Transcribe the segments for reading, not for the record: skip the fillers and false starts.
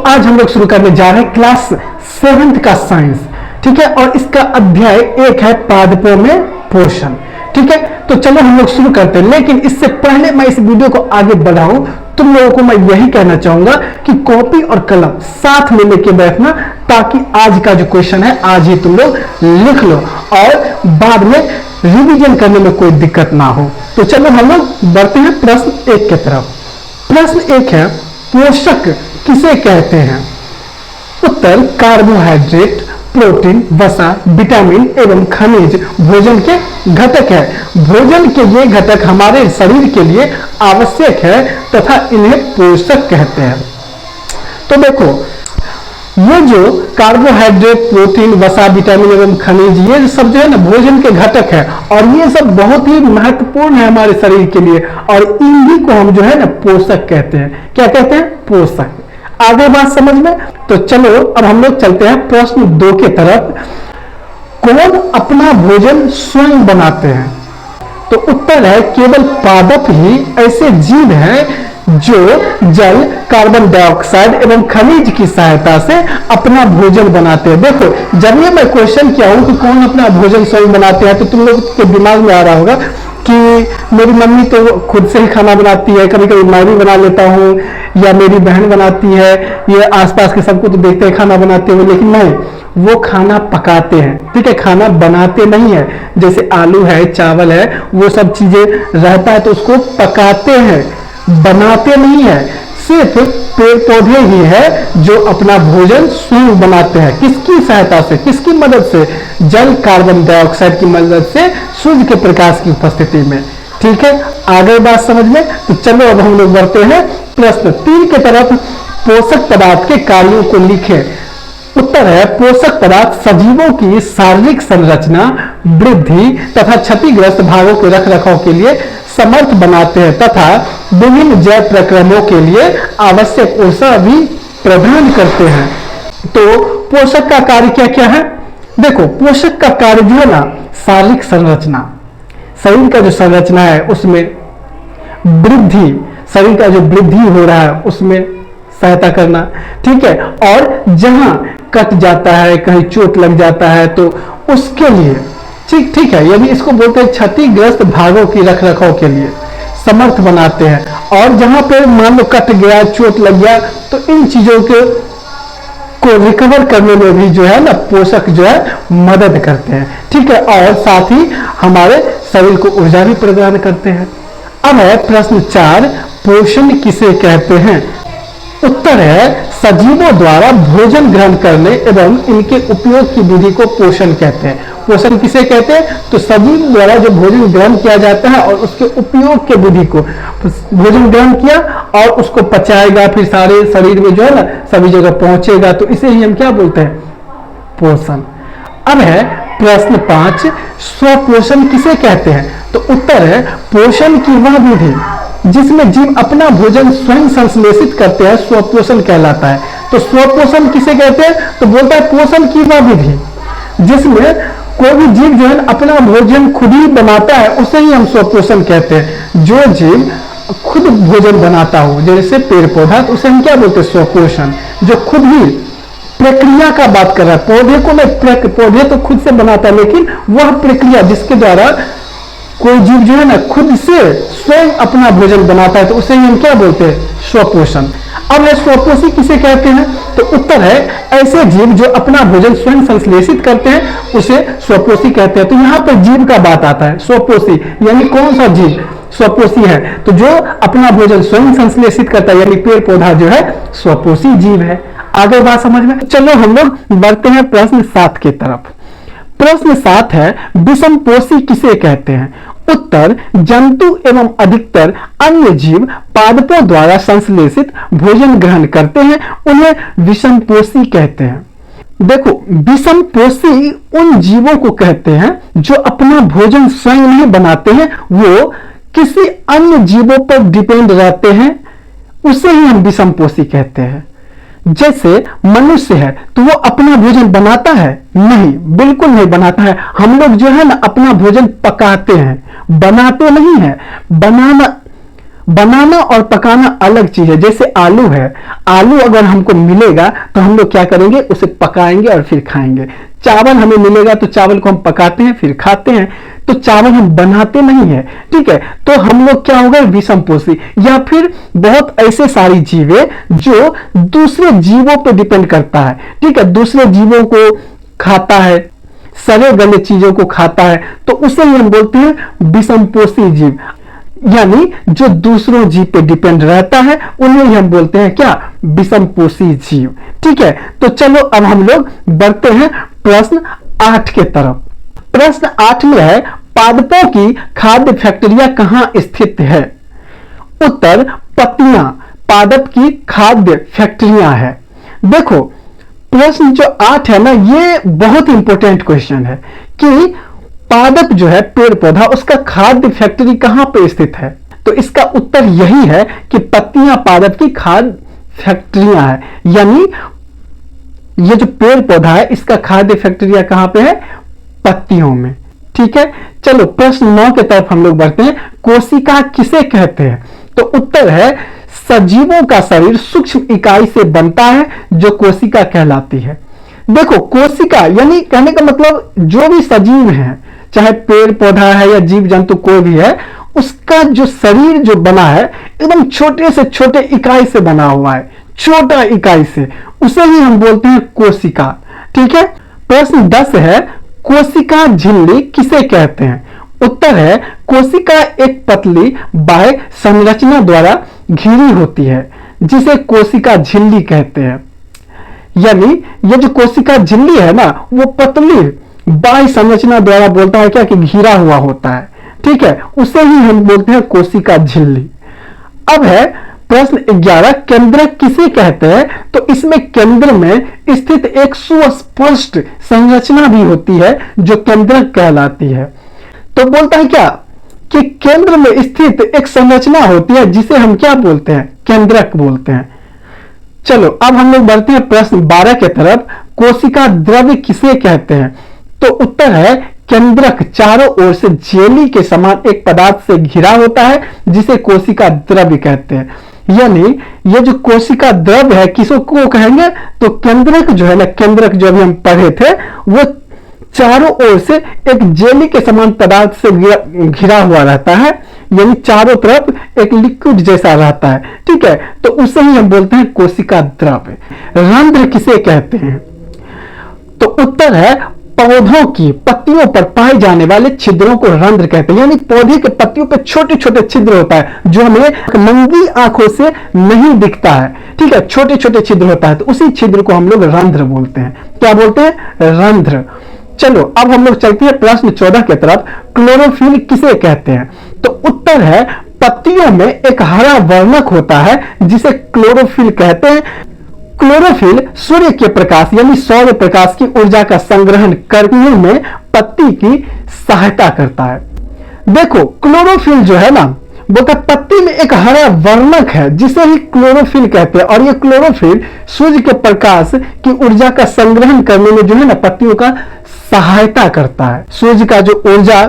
आज हम लोग शुरू करने जा रहे हैं क्लास 7th का साइंस। ठीक है, और इसका अध्याय 1 है पादपों में पोषण। ठीक है, तो चलो हम लोग शुरू करते हैं। लेकिन इससे पहले मैं इस वीडियो को आगे बढ़ाऊं, तुम लोगों को मैं यही कहना चाहूंगा कि कॉपी और कलम साथ में लेके बैठना, ताकि आज का जो क्वेश्चन है आज ही तुम लोग लिख लो और बाद में रिवीजन करने में कोई दिक्कत ना हो। तो चलो हम लोग बढ़ते हैं प्रश्न 1 की तरफ। प्रश्न 1 है, पोषक किसे कहते हैं? उत्तर कार्बोहाइड्रेट, प्रोटीन, वसा, विटामिन एवं खनिज भोजन के घटक है। भोजन के ये घटक हमारे शरीर के लिए आवश्यक है तथा इन्हें पोषक कहते हैं। तो देखो, ये जो कार्बोहाइड्रेट, प्रोटीन, वसा, विटामिन एवं खनिज, ये सब जो है ना भोजन के घटक है और ये सब बहुत ही महत्वपूर्ण है हमारे शरीर के लिए, और इन्हीं को हम जो है ना पोषक कहते हैं। क्या कहते हैं? पोषक। आगे बात समझ में? तो चलो अब हम लोग चलते हैं प्रश्न 2 की तरफ। कौन अपना भोजन स्वयं बनाते हैं? तो उत्तर है केवल पादप ही ऐसे जीव हैं जो जल, कार्बन डाइऑक्साइड एवं खनिज की सहायता से अपना भोजन बनाते हैं। देखो, जब ये मैं क्वेश्चन किया हूं कि कौन अपना भोजन स्वयं बनाते हैं, तो तुम लोग के दिमाग में आ रहा होगा कि मेरी मम्मी तो खुद से ही खाना बनाती है, कभी कभी मैं भी बना लेता हूँ, या मेरी बहन बनाती है, ये आसपास के सबको तो देखते हैं खाना बनाते हुए, लेकिन नहीं, वो खाना पकाते हैं। ठीक है, खाना बनाते नहीं है। जैसे आलू है, चावल है, वो सब चीजें रहता है तो उसको पकाते हैं, बनाते नहीं है। सिर्फ पेड़ पौधे ही है जो अपना भोजन स्वयं बनाते हैं। किसकी सहायता से, किसकी मदद से? जल, कार्बन डाइऑक्साइड की मदद से, सूर्य के प्रकाश की उपस्थिति में। ठीक है, आगे बात समझ में? तो चलो अब हम लोग बढ़ते हैं प्रश्न 3 की तरफ। पोषक पदार्थ के कार्यों को लिखें। उत्तर है पोषक पदार्थ सजीवों की शारीरिक संरचना, वृद्धि तथा क्षतिग्रस्त भागों के रखरखाव के लिए समर्थ बनाते हैं तथा विभिन्न जैव प्रक्रमों के लिए आवश्यक ऊर्जा भी प्रदान करते हैं। तो पोषक का कार्य क्या क्या है? देखो, पोषक का कार्य जो है ना, शारीरिक संरचना, शरीर का जो संरचना है उसमें वृद्धि, शरीर का जो वृद्धि हो रहा है उसमें सहायता करना। ठीक है, और जहां कट जाता है, कहीं चोट लग जाता है तो उसके लिए ठीक है, यदि इसको बोलते हैं क्षतिग्रस्त भागों की रखरखाव के लिए समर्थ बनाते हैं। और जहां पे मान लो कट गया, चोट लग गया, तो इन चीजों को रिकवर करने में भी जो है ना पोषक जो है मदद करते हैं। ठीक है, और साथ ही हमारे शरीर को ऊर्जा भी प्रदान करते हैं। अब है प्रश्न 4, पोषण किसे कहते हैं? उत्तर है सजीवों द्वारा भोजन ग्रहण करने एवं इनके उपयोग की विधि को पोषण कहते हैं। पोषण किसे कहते हैं? तो सजीव द्वारा जो भोजन ग्रहण किया जाता है और उसके उपयोग के विधि को, भोजन ग्रहण किया और उसको पचाएगा, फिर सारे शरीर में जो है ना सभी जगह पहुंचेगा, तो इसे ही हम क्या बोलते हैं? पोषण। अब है प्रश्न 5, स्वपोषण किसे कहते हैं? तो उत्तर है पोषण की वह विधि जिसमें जीव अपना भोजन स्वयं संश्लेषित करते हैं, स्वपोषण कहलाता है। तो स्वपोषण किसे कहते हैं? तो बोलता है पोषण की वह विधि जिसमें कोई भी जीव जो है अपना भोजन खुद ही बनाता है, उसे ही हम स्वपोषण कहते हैं। जो जीव खुद भोजन बनाता हो, जैसे पेड़ पौधा, तो उसे हम क्या बोलते हैं? स्वपोषण। जो खुद ही प्रक्रिया का बात कर रहा है, पौधे को नहीं, पौधे तो खुद से बनाता है, लेकिन वह प्रक्रिया जिसके द्वारा कोई जीव जो है ना खुद से स्वयं अपना भोजन बनाता है, तो उसे ही हम क्या बोलते हैं? स्वपोषण। अब है स्वपोषी किसे कहते हैं? तो उत्तर है ऐसे जीव जो अपना भोजन स्वयं संश्लेषित करते हैं, उसे स्वपोषी कहते हैं। तो यहाँ पर जीव का बात आता है, स्वपोषी यानी कौन सा जीव स्वपोषी है? तो जो अपना भोजन स्वयं संश्लेषित करता है, यानी पेड़ पौधा जो है स्वपोषी जीव है। आगे बात समझ में? चलो हम लोग बढ़ते हैं प्रश्न 7 की तरफ। प्रश्न 7 है, विषमपोषी किसे कहते हैं? उत्तर जंतु एवं अधिकतर अन्य जीव पादपों द्वारा संश्लेषित भोजन ग्रहण करते हैं, उन्हें विषमपोषी कहते हैं। देखो, विषमपोषी उन जीवों को कहते हैं जो अपना भोजन स्वयं नहीं बनाते हैं, वो किसी अन्य जीवों पर डिपेंड रहते हैं, उसे ही हम विषमपोषी कहते हैं। जैसे मनुष्य है तो वो अपना भोजन बनाता है? नहीं, बिल्कुल नहीं बनाता है। हम लोग जो है ना अपना भोजन पकाते हैं, बनाते नहीं है। बनाना और पकाना अलग चीज है। जैसे आलू है, आलू अगर हमको मिलेगा तो हम लोग क्या करेंगे, उसे पकाएंगे और फिर खाएंगे। चावल हमें मिलेगा तो चावल को हम पकाते हैं फिर खाते हैं, तो चावल हम बनाते नहीं है, ठीक है। तो हम लोग क्या होगा, विषमपोषी। या फिर बहुत ऐसे सारी जीव है जो दूसरे जीवों पर डिपेंड करता है, ठीक है, दूसरे जीवों को खाता है, सड़े गले चीजों को खाता है, तो उसे ही हम बोलते हैं विषमपोषी जीव। यानी जो दूसरों जीव पे डिपेंड रहता है उन्हें ही हम बोलते हैं क्या, विषमपोषी जीव, ठीक है। तो चलो अब हम लोग बढ़ते हैं प्रश्न 8 के तरफ। प्रश्न 8 में है, पादपों की खाद्य फैक्ट्रिया कहां स्थित है? उत्तर, पत्तियां पादप की खाद्य फैक्ट्रियां है। देखो प्रश्न जो 8 है ना, ये बहुत इंपॉर्टेंट क्वेश्चन है कि पादप जो है पेड़ पौधा, उसका खाद्य फैक्ट्री कहां पे स्थित है। तो इसका उत्तर यही है कि पत्तियां पादप की खाद्य फैक्ट्रियां है। यानी ये जो पेड़ पौधा है इसका खाद्य फैक्ट्रिया कहां पे है, पत्तियों में, ठीक है। चलो प्रश्न 9 की तरफ हम लोग बढ़ते हैं। कोशिका किसे कहते हैं? तो उत्तर है, सजीवों का शरीर सूक्ष्म इकाई से बनता है जो कोशिका कहलाती है। देखो कोशिका यानी कहने का मतलब जो भी सजीव है, चाहे पेड़ पौधा है या जीव जंतु कोई भी है, उसका जो शरीर जो बना है एकदम छोटे से छोटे इकाई से बना हुआ है, छोटा इकाई से, उसे ही हम बोलते हैं कोशिका, ठीक है। प्रश्न 10 है, कोशिका झिल्ली किसे कहते हैं? उत्तर है, कोशिका एक पतली बाह्य संरचना द्वारा घिरी होती है जिसे कोशिका झिल्ली कहते हैं। यानी ये जो कोशिका झिल्ली है ना, वो पतली बाह्य संरचना द्वारा बोलता है क्या, कि घिरा हुआ होता है, ठीक है, उसे ही हम बोलते हैं कोशिका झिल्ली। अब है प्रश्न 11, केंद्रक किसे कहते हैं? तो इसमें केंद्र में स्थित एक सुस्पष्ट संरचना भी होती है जो केंद्रक कहलाती है। तो बोलता है क्या कि केंद्र में स्थित एक संरचना होती है जिसे हम क्या बोलते हैं, केंद्रक बोलते हैं। चलो अब हम लोग बढ़ते हैं प्रश्न 12 के तरफ। कोशिका द्रव्य किसे कहते हैं? तो उत्तर है, केंद्रक चारों ओर से जेली के समान एक पदार्थ से घिरा होता है जिसे कोशिका द्रव्य कहते हैं। यानी ये जो कोशिका द्रव्य है किसको कहेंगे, तो केंद्रक जो है ना, केंद्रक जो अभी हम पढ़े थे, वो चारों ओर से एक जेली के समान पदार्थ से घिरा हुआ रहता है, यानी चारों तरफ एक लिक्विड जैसा रहता है, ठीक है, तो उसे ही हम बोलते हैं कोशिका द्रव्य। रंध्र किसे कहते हैं? तो उत्तर है, पौधों की पत्तियों पर पाए जाने वाले छिद्रों को रंध्र कहते हैं। यानी पौधे के पत्तियों पर छोटे छोटे छिद्र होता है जो हमें नंगी आंखों से नहीं दिखता है, ठीक है, छोटे छोटे छिद्र होता है, तो उसी छिद्र को हम लोग रंध्र बोलते हैं। क्या बोलते हैं? रंध्र। चलो अब हम लोग चलते हैं प्रश्न 14 की तरफ। क्लोरोफिल किसे कहते हैं? तो उत्तर है, पत्तियों में एक हरा वर्णक होता है जिसे क्लोरोफिल कहते हैं। क्लोरोफिल सूर्य के प्रकाश यानी सौर प्रकाश की ऊर्जा का संग्रहण करने में पत्ती की सहायता करता है। देखो क्लोरोफिल जो है ना, बोलता पत्ती में एक हरा वर्णक है जिसे ही क्लोरोफिल कहते हैं, और ये क्लोरोफिल सूर्य के प्रकाश की ऊर्जा का संग्रहण करने में जो है ना पत्तियों का सहायता करता है। सूर्य का जो ऊर्जा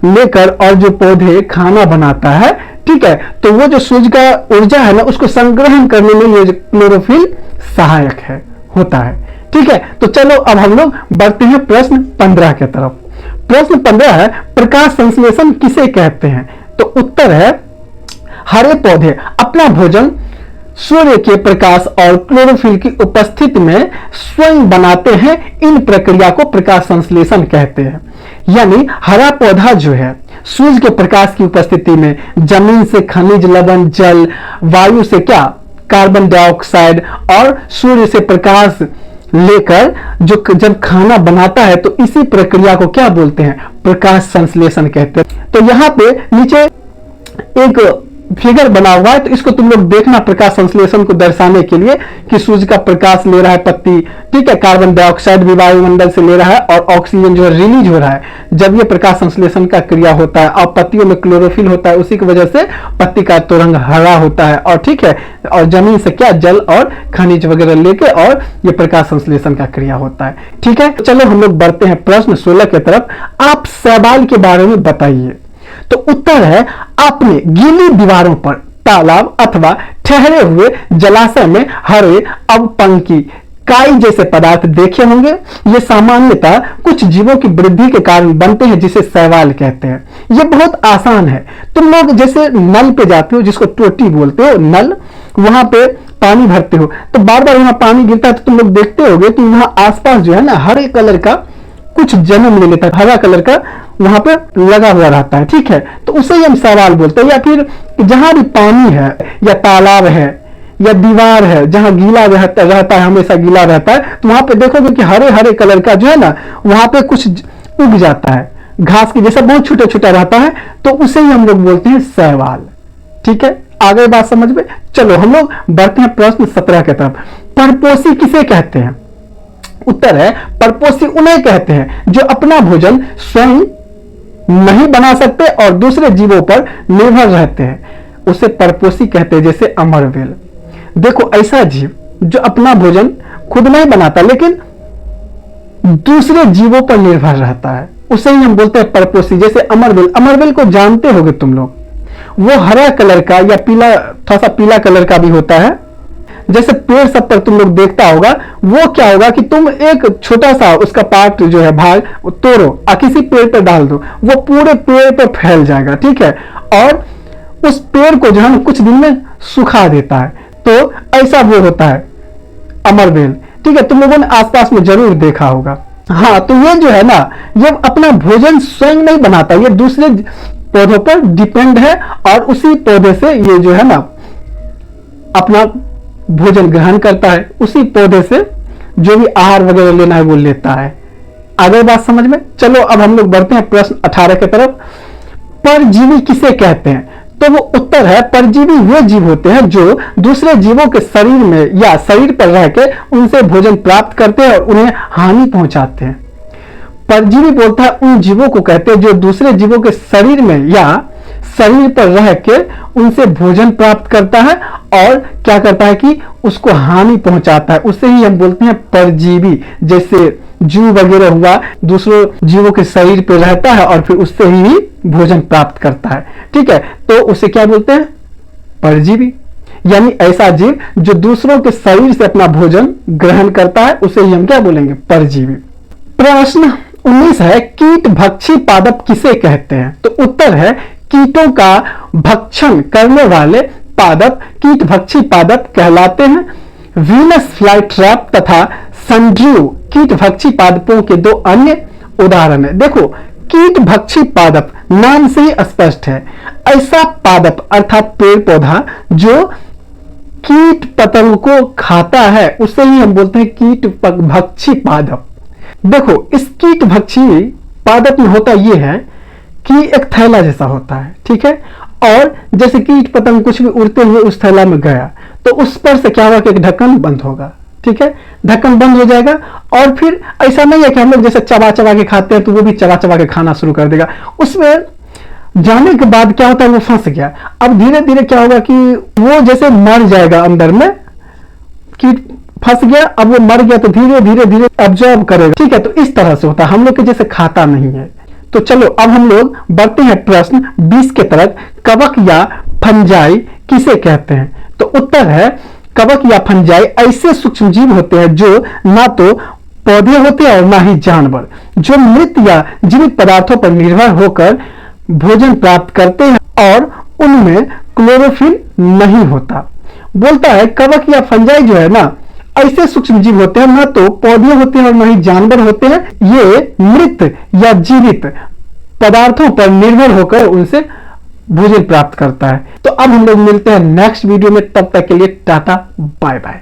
लेकर और जो पौधे खाना बनाता है, ठीक है, तो वो जो सूर्य का ऊर्जा है ना उसको संग्रहण करने में ये क्लोरोफिल सहायक है होता है, ठीक है। तो चलो अब हम लोग बढ़ते हैं प्रश्न 15 की तरफ। प्रश्न 15 है, प्रकाश संश्लेषण किसे कहते हैं? तो उत्तर है, हरे पौधे अपना भोजन सूर्य के प्रकाश और क्लोरोफिल की उपस्थिति में स्वयं बनाते हैं। इन प्रक्रिया को प्रकाश संश्लेषण कहते हैं। यानी हरा पौधा जो है सूर्य के प्रकाश की उपस्थिति में जमीन से खनिज लवण, जल, वायु से क्या, कार्बन डाइऑक्साइड, और सूर्य से प्रकाश लेकर जो जब खाना बनाता है तो इसी प्रक्रिया को क्या बोलते हैं? प्रकाश संश्लेषण कहते हैं। तो यहाँ पे नीचे एक फिगर बना हुआ है, तो इसको तुम लोग देखना प्रकाश संश्लेषण को दर्शाने के लिए कि सूर्य का प्रकाश ले रहा है पत्ती, ठीक है, कार्बन डाइऑक्साइड भी वायुमंडल से ले रहा है और ऑक्सीजन जो है रिलीज हो रहा है जब ये प्रकाश संश्लेषण का क्रिया होता है, और पत्तियों में क्लोरोफिल होता है, उसी की वजह से पत्ती का तो रंग हरा होता है, और ठीक है, और जमीन से क्या, जल और खनिज वगैरह लेके और ये प्रकाश संश्लेषण का क्रिया होता है, ठीक है। चलो हम लोग बढ़ते हैं प्रश्न 16 की तरफ। आप शैवाल के बारे में बताइए। तो उत्तर है, आपने गीली दीवारों पर तालाब अथवा ठहरे हुए जलाशय में हरे अवपंकी काई जैसे पदार्थ देखे होंगे। ये सामान्यतः कुछ जीवों की वृद्धि के कारण बनते हैं, जिसे शैवाल कहते हैं। ये बहुत आसान है। तुम लोग जैसे नल पे जाते हो, जिसको टोटी बोलते हो, नल, वहां पे पानी भरते हो तो बार बार वहां पानी गिरता है, तो तुम लोग देखते होगे कि वहां आसपास जो है ना हरे कलर का कुछ जन्म ले लेता है, हरा कलर का वहां पे लगा हुआ रहता है। ठीक है, तो उसे ही हम शैवाल बोलते हैं। या फिर जहां भी पानी है या तालाब है या दीवार है जहां गीला रहता है, हमेशा गीला रहता है, तो वहां पे देखोगे कि हरे हरे कलर का जो है ना वहां पे कुछ उग जाता है, घास की जैसा बहुत छोटा छोटा रहता है, तो उसे ही हम लोग बोलते हैं शैवाल। ठीक है, आगे बात समझ में। चलो हम लोग बढ़ते हैं प्रश्न 17 की तरफ। परपोषी किसे कहते हैं? उत्तर है परपोषी उन्हें कहते हैं जो अपना भोजन स्वयं नहीं बना सकते और दूसरे जीवों पर निर्भर रहते हैं, उसे परपोषी कहते हैं। जैसे अमरवेल, देखो ऐसा जीव जो अपना भोजन खुद नहीं बनाता लेकिन दूसरे जीवों पर निर्भर रहता है, उसे ही हम बोलते हैं परपोषी। जैसे अमरवेल, अमरवेल को जानते होगे तुम लोग, वो हरा कलर का या पीला, थोड़ा सा पीला कलर का भी होता है। जैसे पेड़ सब पर तुम लोग देखता होगा, वो क्या होगा कि तुम एक छोटा सा उसका पार्ट जो है भाग तोड़ो और किसी पेड़ पर डाल दो, वो पूरे पेड़ पर फैल जाएगा। ठीक है, और उस पेड़ को जो है कुछ दिन में सुखा देता है, तो ऐसा वो होता है अमरवेल। ठीक है, तुम लोगों ने आसपास में जरूर देखा होगा। हाँ, तो ये जो है ना, ये अपना भोजन स्वयं नहीं बनाता, ये दूसरे पौधों पर डिपेंड है और उसी पौधे से ये जो है ना अपना भोजन ग्रहण करता है, उसी पौधे से जो भी आहार वगैरह लेना है वो लेता है। आगे बात समझ में। चलो अब हम लोग बढ़ते हैं प्रश्न 18 की तरफ। परजीवी किसे कहते हैं? तो वो उत्तर है परजीवी वे जीव होते हैं जो दूसरे जीवों के शरीर में या शरीर पर रह के उनसे भोजन प्राप्त करते हैं और उन्हें हानि पहुंचाते हैं। परजीवी बोलता है उन जीवों को कहते हैं जो दूसरे जीवों के शरीर में या शरीर पर रह के उनसे भोजन प्राप्त करता है और क्या करता है कि उसको हानि पहुंचाता है, उसे ही हम बोलते हैं परजीवी। जैसे जू वगैरह हुआ, दूसरों जीवों के शरीर पर रहता है और फिर उससे ही भोजन प्राप्त करता है। ठीक है, तो उसे क्या बोलते हैं? परजीवी। यानी ऐसा जीव जो दूसरों के शरीर से अपना भोजन ग्रहण करता है, उसे ही हम क्या बोलेंगे? परजीवी। प्रश्न 19 है कीट भक्षी पादप किसे कहते हैं? तो उत्तर है कीटों का भक्षण करने वाले पादप कीट भक्षी पादप कहलाते हैं। वीनस फ्लाईट्रैप तथा संड्रू कीट भक्षी पादपों के दो अन्य उदाहरण है। देखो, कीट भक्षी पादप नाम से ही स्पष्ट है, ऐसा पादप अर्थात पेड़ पौधा जो कीट पतंग को खाता है, उसे ही हम बोलते हैं कीट भक्षी पादप। देखो, इस कीट भक्षी पादप में होता यह है कि एक थैला जैसा होता है। ठीक है, और जैसे कीट पतंग कुछ भी उड़ते हुए उस थैला में गया तो उस पर से क्या होगा कि एक ढक्कन बंद होगा। ठीक है, ढक्कन बंद हो जाएगा और फिर ऐसा नहीं है कि हम लोग जैसे चबा चबा के खाते हैं तो वो भी चबा चबा के खाना शुरू कर देगा। उसमें जाने के बाद क्या होता है, वो फंस गया। अब धीरे धीरे क्या होगा कि वो जैसे मर जाएगा अंदर में, कीट फंस गया, अब वो मर गया तो धीरे धीरे धीरे ऑब्जर्व करेगा। ठीक है, तो इस तरह से होता है, हम लोग के जैसे खाता नहीं है। तो चलो अब हम लोग बढ़ते हैं प्रश्न 20 के तरफ। कवक या फंजाई किसे कहते हैं? तो उत्तर है कवक या फंजाई ऐसे सूक्ष्म जीव होते हैं जो ना तो पौधे होते हैं और ना ही जानवर, जो मृत या जीवित पदार्थों पर निर्भर होकर भोजन प्राप्त करते हैं और उनमें क्लोरोफिल नहीं होता। बोलता है कवक या फंजाई जो है ना ऐसे सूक्ष्म जीव होते हैं, ना तो पौधे होते हैं और ना ही जानवर होते हैं, ये मृत या जीवित पदार्थों पर निर्भर होकर उनसे भोजन प्राप्त करता है। तो अब हम लोग मिलते हैं नेक्स्ट वीडियो में, तब तक के लिए टाटा बाय बाय।